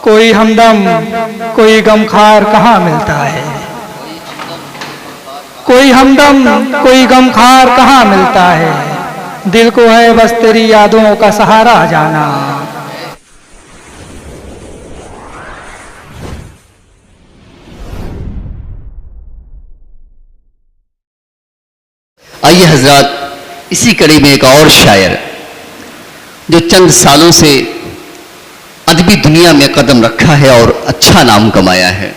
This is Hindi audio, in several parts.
कोई हमदम कोई गमखार कहाँ मिलता है। कोई हमदम कोई गमखार कहाँ मिलता है। दिल को है बस तेरी यादों का सहारा जाना। आइए हजरात, इसी कड़ी में एक और शायर जो चंद सालों से अदबी दुनिया में कदम रखा है और अच्छा नाम कमाया है,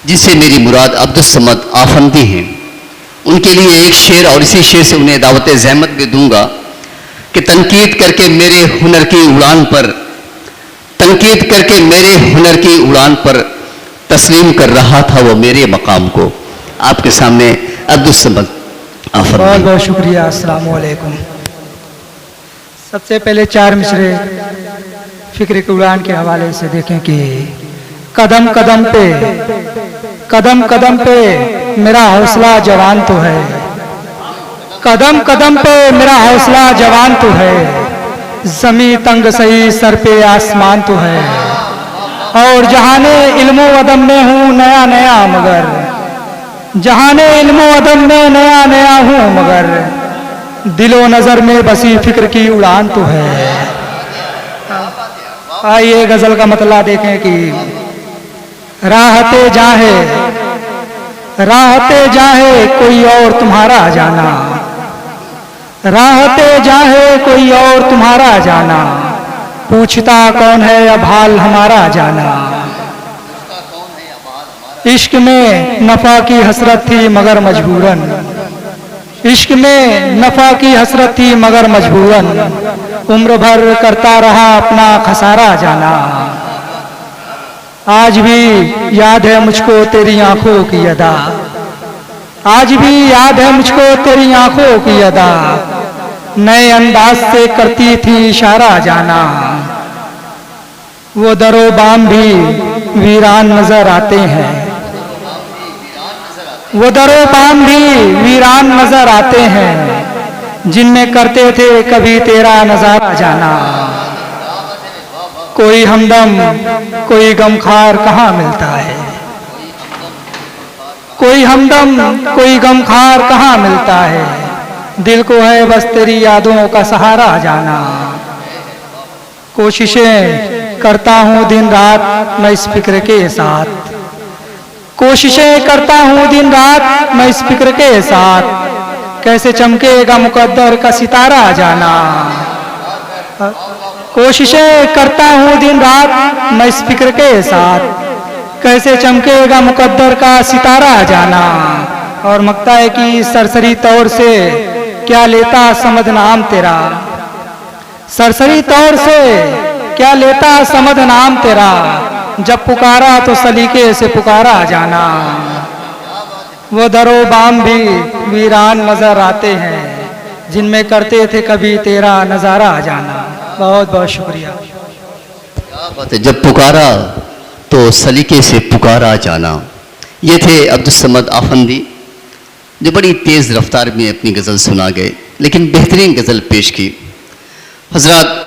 जिसे मेरी मुराद अब्दुल समद आफंदी हैं, उनके लिए एक शेर और इसी शेर से उन्हें दावत ज़हमत भी दूंगा कि तनकीद करके मेरे हुनर की उड़ान पर, तनकीद करके मेरे हुनर की उड़ान पर तस्लीम कर रहा था वो मेरे मकाम को। आपके सामने अब्दुल समद आफंदी। बहुत बहुत शुक्रिया। अस्सलाम वालेकुम। सबसे पहले चार मिसरे फिक्र की उड़ान के हवाले से देखें कि कदम कदम पे मेरा हौसला जवान तो है। कदम कदम पे मेरा हौसला जवान तो है। ज़मीं तंग सही सर पे आसमान तो है। और जहाने इल्मो अदब में हूँ नया नया मगर, जहाने इल्मो अदब में नया नया हूँ मगर, दिलो नजर में बसी फिक्र की उड़ान तो है। आइए गजल का मतलब देखें कि राहते जाहे कोई और तुम्हारा जाना, राहते जाहे कोई और तुम्हारा जाना, पूछता कौन है अब हाल हमारा जाना। इश्क में नफा की हसरत थी मगर मजबूरन, इश्क में नफा की हसरत थी मगर मजबूरन, उम्र भर करता रहा अपना खसारा जाना। आज भी याद है मुझको तेरी आंखों की अदा, आज भी याद है मुझको तेरी आंखों की अदा, नए अंदाज से करती थी इशारा जाना। वो दरो बाम भी वीरान नजर आते हैं, वो दरो बाम भी वीरान नजर आते हैं, जिनमें करते थे कभी तेरा नजारा जाना। कोई हमदम कोई गमखार कहाँ मिलता है। कोई हमदम कोई गमखार कहाँ मिलता है। दिल को है बस तेरी यादों का सहारा जाना। कोशिशें करता हूँ दिन रात मैं इस फिक्र के साथ, कोशिशें करता हूँ दिन रात मैं इस फिक्र के साथ, कैसे चमकेगा मुकद्दर का सितारा जाना। कोशिशें करता हूँ दिन रात मैं इस फिक्र के साथ, कैसे चमकेगा मुकद्दर का सितारा जाना। और मकता है कि सरसरी तौर से क्या लेता समझ नाम तेरा, सरसरी तौर से क्या लेता समझ नाम तेरा, जब पुकारा तो सलीके से पुकारा जाना। वो दरो बाम भी वीरान नजर आते हैं, जिनमें करते थे कभी तेरा नजारा जाना। बहुत बहुत शुक्रिया। क्या बात है, जब पुकारा तो सलीके से पुकारा जाना। ये थे अब्दुल समद आफंदी, जो बड़ी तेज़ रफ्तार में अपनी गज़ल सुना गए, लेकिन बेहतरीन गज़ल पेश की। हजरात,